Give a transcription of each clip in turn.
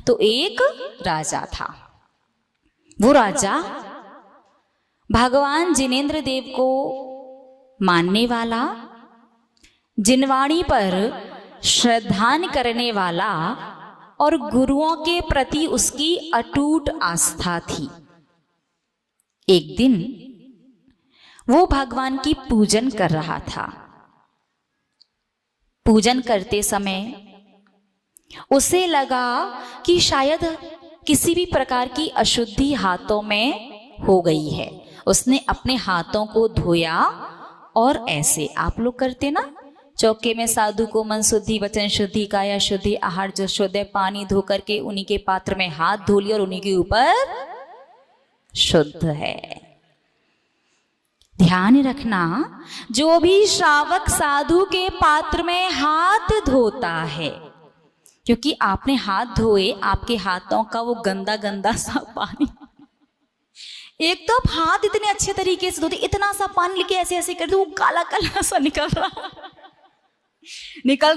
तो एक राजा था। वो राजा भगवान जिनेंद्र देव को मानने वाला, जिनवाणी पर श्रद्धान करने वाला और गुरुओं के प्रति उसकी अटूट आस्था थी। एक दिन वो भगवान की पूजन कर रहा था। पूजन करते समय उसे लगा कि शायद किसी भी प्रकार की अशुद्धि हाथों में हो गई है। उसने अपने हाथों को धोया और ऐसे आप लोग करते ना, चौके में साधु को मन शुद्धि, वचन शुद्धि, काया शुद्धि, आहार जो शुद्ध है, पानी धो करके उन्हीं के पात्र में हाथ धो लिया और उन्हीं के ऊपर शुद्ध है। ध्यान रखना, जो भी श्रावक साधु के पात्र में हाथ धोता है, क्योंकि आपने हाथ धोए, आपके हाथों का वो गंदा गंदा सा पानी, एक तो आप हाथ इतने अच्छे तरीके से धोते, इतना सा पानी लेके ऐसे ऐसे करते, वो काला काला सा निकल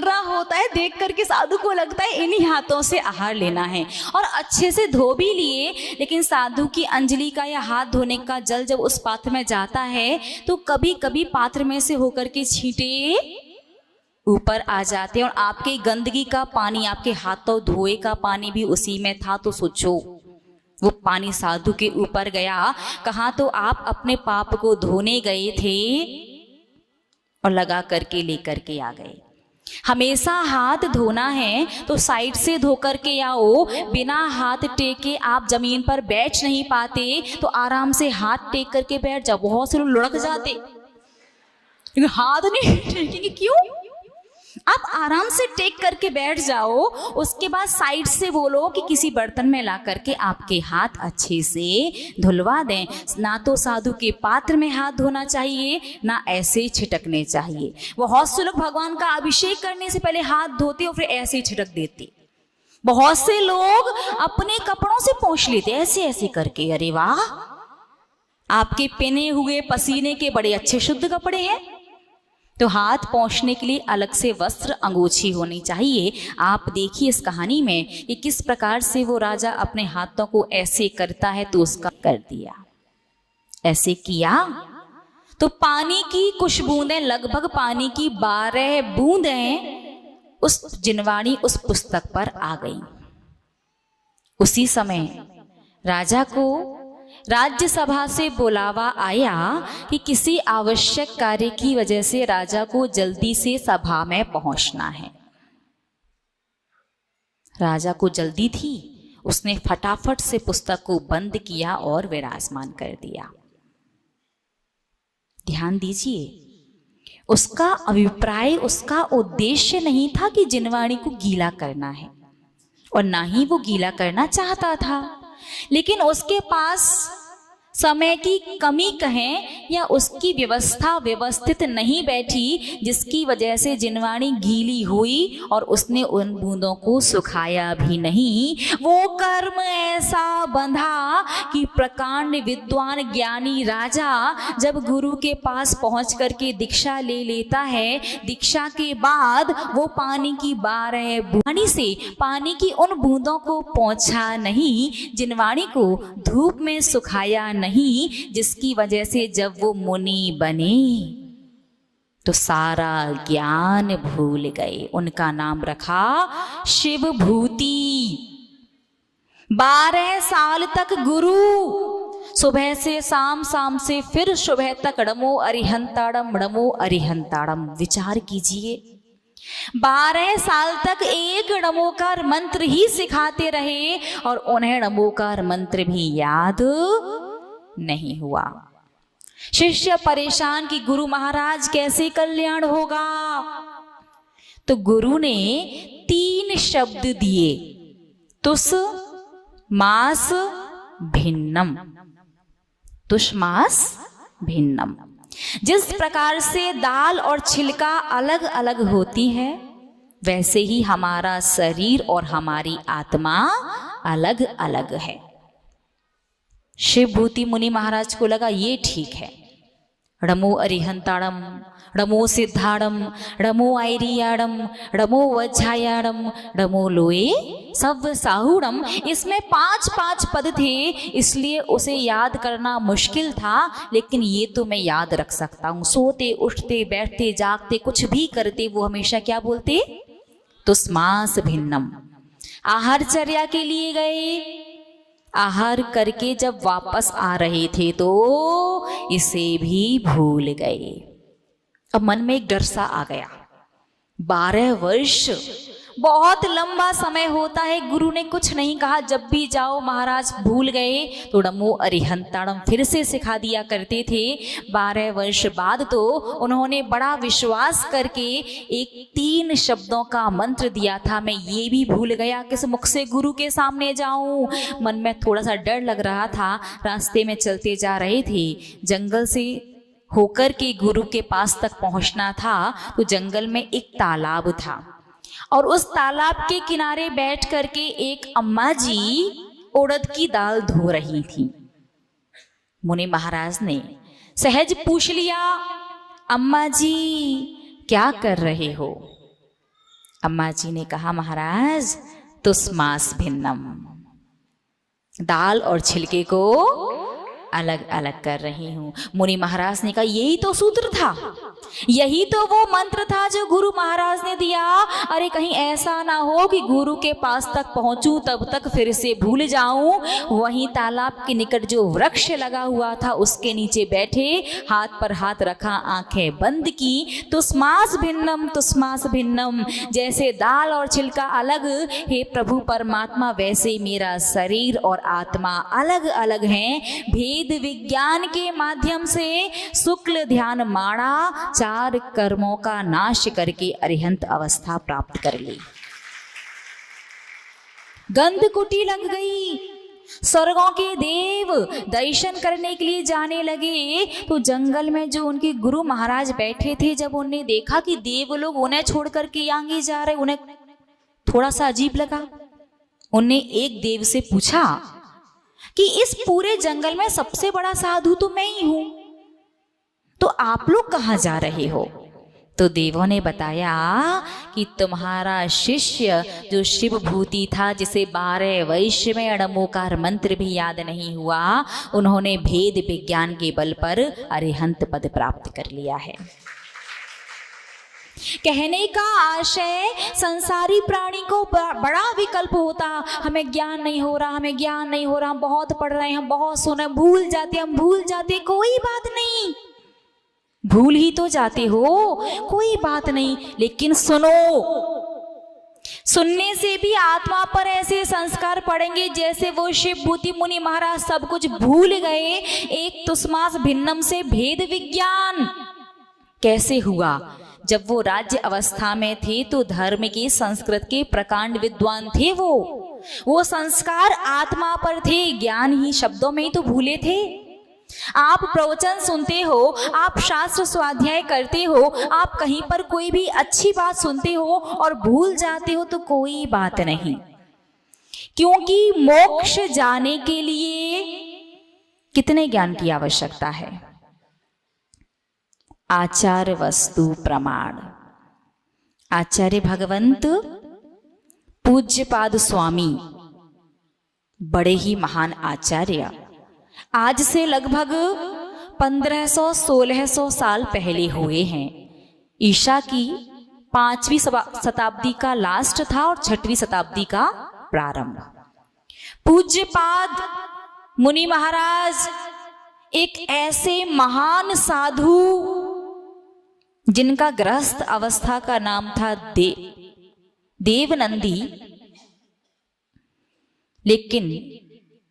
रहा होता है। देख करके साधु को लगता है इन्हीं हाथों से आहार लेना है, और अच्छे से धो भी लिए, लेकिन साधु की अंजलि का या हाथ धोने का जल जब उस पात्र में जाता है तो कभी कभी पात्र में से होकर के छींटे ऊपर आ जाते हैं, और आपके गंदगी का पानी, आपके हाथों धोए का पानी भी उसी में था। तो सोचो, वो पानी साधु के ऊपर गया, कहाँ तो आप अपने पाप को धोने गए थे और लगा करके लेकर के आ गए। हमेशा हाथ धोना है तो साइड से धो करके आओ। बिना हाथ टेके आप जमीन पर बैठ नहीं पाते, तो आराम से हाथ टेक करके बैठ जाओ। बहुत से लोग लुढ़क जाते, हाथ नहीं टेकेंगे, क्यों? आप आराम से टेक करके बैठ जाओ। उसके बाद साइड से बोलो कि किसी बर्तन में ला करके आपके हाथ अच्छे से धुलवा दें। ना तो साधु के पात्र में हाथ धोना चाहिए, ना ऐसे ही छिटकने चाहिए। बहुत से लोग भगवान का अभिषेक करने से पहले हाथ धोते और फिर ऐसे ही छिटक देते। बहुत से लोग अपने कपड़ों से पोंछ लेते ऐसे ऐसे करके। अरे वाह, आपके पहने हुए पसीने के बड़े अच्छे शुद्ध कपड़े हैं, तो हाथ पोंछने के लिए अलग से वस्त्र, अंगोछी होनी चाहिए। आप देखिए इस कहानी में कि किस प्रकार से वो राजा अपने हाथों को ऐसे करता है, तो उसका कर दिया। ऐसे किया तो पानी की कुछ बूंदें, लगभग पानी की 12 बूंदें उस जिनवाणी, उस पुस्तक पर आ गई। उसी समय राजा को राज्यसभा से बुलावा आया कि किसी आवश्यक कार्य की वजह से राजा को जल्दी से सभा में पहुंचना है। राजा को जल्दी थी, उसने फटाफट से पुस्तक को बंद किया और विराजमान कर दिया। ध्यान दीजिए, उसका अभिप्राय, उसका उद्देश्य नहीं था कि जिनवाणी को गीला करना है, और ना ही वो गीला करना चाहता था, लेकिन उसके पास समय की कमी कहें या उसकी व्यवस्था व्यवस्थित नहीं बैठी, जिसकी वजह से जिनवाणी गीली हुई और उसने उन बूंदों को सुखाया भी नहीं। वो कर्म ऐसा बंधा कि प्रकांड विद्वान ज्ञानी राजा जब गुरु के पास पहुंच करके दीक्षा ले लेता है, दीक्षा के बाद वो पानी की 12 बूंदी से पानी की उन बूंदों को पहुंचा नहीं, जिनवाणी को धूप में सुखाया नहीं, जिसकी वजह से जब वो मुनि बने तो सारा ज्ञान भूल गए। उनका नाम रखा शिव भूति। 12 साल तक गुरु, सुबह से शाम, शाम से फिर सुबह तक नमो अरिहंताड़म, नमो अरिहंताड़म। विचार कीजिए, 12 साल तक एक नमोकार मंत्र ही सिखाते रहे और उन्हें नमोकार मंत्र भी याद नहीं हुआ। शिष्य परेशान कि गुरु महाराज कैसे कल्याण होगा, तो गुरु ने 3 शब्द दिए, तुस मास भिन्नम। तुष मास भिन्नम। जिस प्रकार से दाल और छिलका अलग अलग होती है, वैसे ही हमारा शरीर और हमारी आत्मा अलग अलग है। शिव भूति मुनि महाराज को लगा ये ठीक है, णमो अरिहंताणम, णमो सिद्धाणम, णमो आयरियाणम, णमो वज्रायाणम, णमो लोए सव साहुणम। इसमें 5-5 पद थे, इसलिए उसे याद करना मुश्किल था, लेकिन ये तो मैं याद रख सकता हूँ। सोते उठते बैठते जागते कुछ भी करते वो हमेशा क्या बोलते? तुस्मास भिन्नम। आहारचर्या के लिए गए, आहार करके जब वापस आ रहे थे तो इसे भी भूल गए। अब मन में एक डर सा आ गया। 12 वर्ष बहुत लंबा समय होता है, गुरु ने कुछ नहीं कहा, जब भी जाओ महाराज भूल गए तो णमो अरिहंताणम फिर से सिखा दिया करते थे। 12 वर्ष बाद तो उन्होंने बड़ा विश्वास करके एक 3 शब्दों का मंत्र दिया था। मैं ये भी भूल गया किस मुख से गुरु के सामने जाऊं। मन में थोड़ा सा डर लग रहा था। रास्ते में चलते जा रहे थे, जंगल से होकर के गुरु के पास तक पहुंचना था, तो जंगल में एक तालाब था और उस तालाब के किनारे बैठ करके एक अम्मा जी उड़द की दाल धो रही थी। मुनि महाराज ने सहज पूछ लिया, अम्मा जी क्या कर रहे हो? अम्मा जी ने कहा, महाराज तुस्मास भिन्नम, दाल और छिलके को अलग अलग कर रही हूं। मुनि महाराज ने कहा, यही तो सूत्र था, यही तो वो मंत्र था जो गुरु महाराज ने दिया। अरे कहीं ऐसा ना हो कि गुरु के पास तक पहुंचूं तब तक फिर से भूल जाऊं। वहीं तालाब के निकट जो वृक्ष लगा हुआ था उसके नीचे बैठे, हाथ पर हाथ रखा, आंखें बंद की, तुस्मास भिन्नम तुस्मास भिन्नम, जैसे दाल और छिलका अलग हे प्रभु परमात्मा, वैसे मेरा शरीर और आत्मा अलग अलग हैं। भेद विज्ञान के माध्यम से शुक्ल ध्यान माणा 4 कर्मों का नाश करके अरिहंत अवस्था प्राप्त कर ली। गंध कुटी लग गई, स्वर्गों के देव दर्शन करने के लिए जाने लगे। तो जंगल में जो उनके गुरु महाराज बैठे थे, जब उन्हें देखा कि देव लोग उन्हें छोड़ करके आगे जा रहे, उन्हें थोड़ा सा अजीब लगा। उन्हें एक देव से पूछा कि इस पूरे जंगल में सबसे बड़ा साधु तो मैं ही हूं, तो आप लोग कहां जा रहे हो? तो देवों ने बताया कि तुम्हारा शिष्य जो शिव भूति था, जिसे 12 वर्ष में अणमोकार मंत्र भी याद नहीं हुआ, उन्होंने भेद विज्ञान के बल पर अरिहंत पद प्राप्त कर लिया है। कहने का आशय, संसारी प्राणी को बड़ा विकल्प होता, हमें ज्ञान नहीं हो रहा, हमें ज्ञान नहीं हो रहा, हम बहुत पढ़ रहे हैं, हम बहुत सुने, भूल जाते, हम भूल जाते, कोई बात नहीं, भूल ही तो जाते हो, कोई बात नहीं, लेकिन सुनो, सुनने से भी आत्मा पर ऐसे संस्कार पड़ेंगे जैसे वो शिव भूति मुनि महाराज सब कुछ भूल गए। एक तुस्मास भिन्नम से भेद विज्ञान कैसे हुआ? जब वो राज्य अवस्था में थे तो धर्म के संस्कृत के प्रकांड विद्वान थे, वो संस्कार आत्मा पर थे, ज्ञान ही शब्दों में ही तो भूले थे। आप प्रवचन सुनते हो, आप शास्त्र स्वाध्याय करते हो, आप कहीं पर कोई भी अच्छी बात सुनते हो और भूल जाते हो तो कोई बात नहीं, क्योंकि मोक्ष जाने के लिए कितने ज्ञान की आवश्यकता है? आचार वस्तु प्रमाण। आचार्य भगवंत पूज्यपाद स्वामी बड़े ही महान आचार्य, आज से लगभग 1500-1600 साल पहले हुए हैं। ईशा की 5वीं शताब्दी का लास्ट था और 6वीं शताब्दी का प्रारंभ। पूज्यपाद मुनि महाराज एक ऐसे महान साधु जिनका गृहस्थ अवस्था का नाम था देवनंदी, लेकिन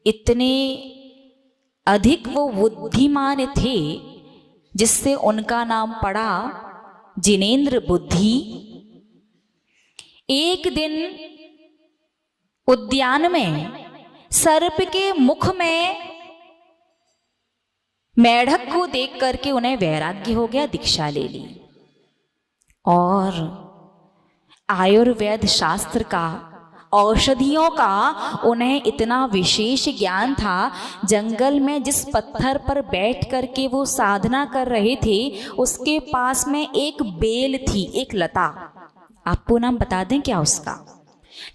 इतने अधिक वो बुद्धिमान थे जिससे उनका नाम पड़ा जिनेंद्र बुद्धि। एक दिन उद्यान में सर्प के मुख में मेढक को देख करके उन्हें वैराग्य हो गया, दीक्षा ले ली और आयुर्वेद शास्त्र का औषधियों का उन्हें इतना विशेष ज्ञान था। जंगल में जिस पत्थर पर बैठ करके वो साधना कर रहे थे, उसके पास में एक बेल थी, एक लता। आपको नाम बता दें क्या उसका?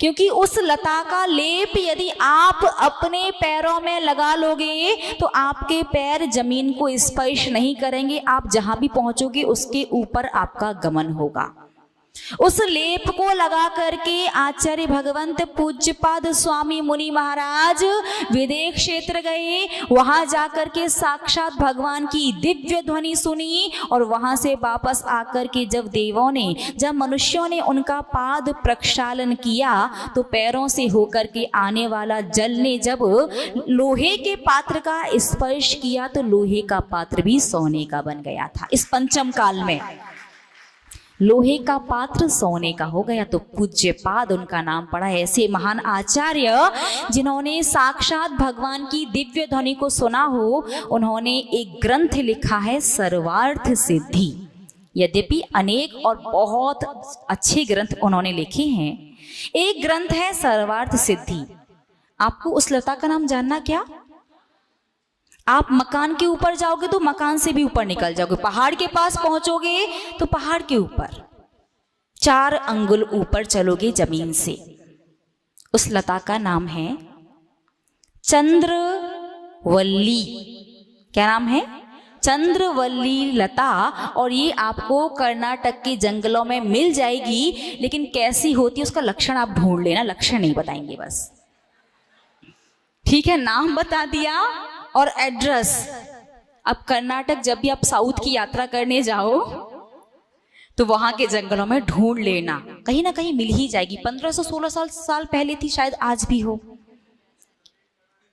क्योंकि उस लता का लेप यदि आप अपने पैरों में लगा लोगे तो आपके पैर जमीन को स्पर्श नहीं करेंगे, आप जहां भी पहुंचोगे उसके ऊपर आपका गमन होगा। उस लेप को लगा करके आचार्य भगवंत पूज्यपाद स्वामी मुनि महाराज विदेह क्षेत्र गए। वहां जाकर के साक्षात भगवान की दिव्य ध्वनि सुनी और वहां से वापस आकर के जब मनुष्यों ने उनका पाद प्रक्षालन किया तो पैरों से होकर के आने वाला जल ने जब लोहे के पात्र का स्पर्श किया तो लोहे का पात्र भी सोने का बन गया था। इस पंचम काल में लोहे का पात्र सोने का हो गया। तो पूज्यपाद उनका नाम पड़ा। ऐसे महान आचार्य जिन्होंने साक्षात भगवान की दिव्य ध्वनि को सुना हो, उन्होंने एक ग्रंथ लिखा है सर्वार्थ सिद्धि। यद्यपि अनेक और बहुत अच्छे ग्रंथ उन्होंने लिखे हैं, एक ग्रंथ है सर्वार्थ सिद्धि। आपको उस लता का नाम जानना क्या? आप मकान के ऊपर जाओगे तो मकान से भी ऊपर निकल जाओगे, पहाड़ के पास पहुंचोगे तो पहाड़ के ऊपर 4 अंगुल ऊपर चलोगे जमीन से। उस लता का नाम है चंद्रवल्ली। क्या नाम है? चंद्रवल्ली लता। और ये आपको कर्नाटक के जंगलों में मिल जाएगी। लेकिन कैसी होती है उसका लक्षण आप ढूंढ लेना, लक्षण नहीं बताएंगे बस, ठीक है? नाम बता दिया और एड्रेस। अब कर्नाटक जब भी आप साउथ की यात्रा करने जाओ तो वहां के जंगलों में ढूंढ लेना, कहीं ना कहीं मिल ही जाएगी। 1500-1600 साल पहले थी, शायद आज भी हो।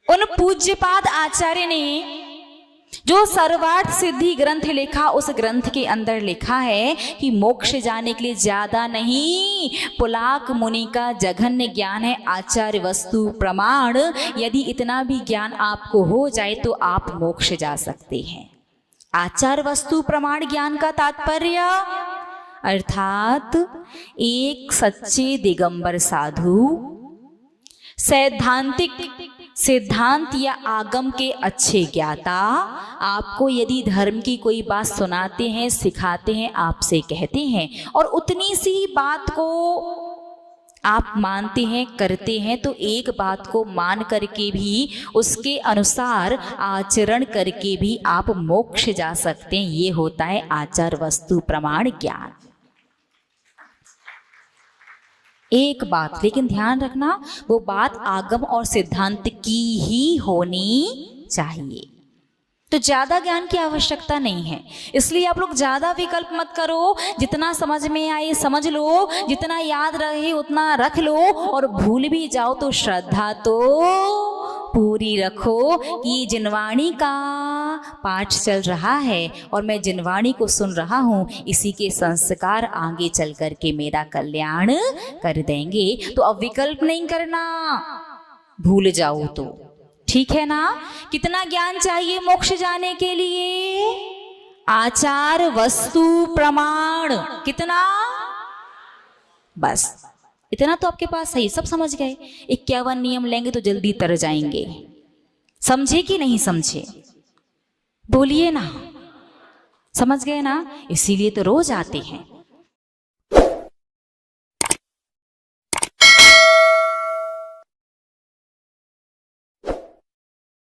उन पूज्यपाद आचार्य ने जो सर्वार्थ सिद्धि ग्रंथ लिखा, उस ग्रंथ के अंदर लिखा है कि मोक्ष जाने के लिए ज्यादा नहीं, पुलाक मुनि का जघन्य ज्ञान है आचार्य वस्तु प्रमाण। यदि इतना भी ज्ञान आपको हो जाए तो आप मोक्ष जा सकते हैं। आचार्य वस्तु प्रमाण ज्ञान का तात्पर्य अर्थात एक सच्चे दिगंबर साधु सैद्धांतिक सिद्धांत या आगम के अच्छे ज्ञाता आपको यदि धर्म की कोई बात सुनाते हैं, सिखाते हैं, आपसे कहते हैं और उतनी सी बात को आप मानते हैं, करते हैं, तो एक बात को मान करके भी उसके अनुसार आचरण करके भी आप मोक्ष जा सकते हैं। ये होता है आचार वस्तु प्रमाण ज्ञान। एक बात लेकिन ध्यान रखना, वो बात आगम और सिद्धांत की ही होनी चाहिए। तो ज्यादा ज्ञान की आवश्यकता नहीं है, इसलिए आप लोग ज्यादा विकल्प मत करो। जितना समझ में आए समझ लो, जितना याद रहे उतना रख लो, और भूल भी जाओ तो श्रद्धा तो पूरी रखो कि जिनवाणी का पाठ चल रहा है और मैं जिनवाणी को सुन रहा हूँ, इसी के संस्कार आगे चल करके मेरा कल्याण कर देंगे। तो अब विकल्प नहीं करना, भूल जाओ तो ठीक है ना। कितना ज्ञान चाहिए मोक्ष जाने के लिए? आचार वस्तु प्रमाण कितना? बस इतना तो आपके पास सही, सब समझ गए। 51 नियम लेंगे तो जल्दी तर जाएंगे। समझे कि नहीं समझे? बोलिए ना, समझ गए ना? इसीलिए तो रोज आते हैं।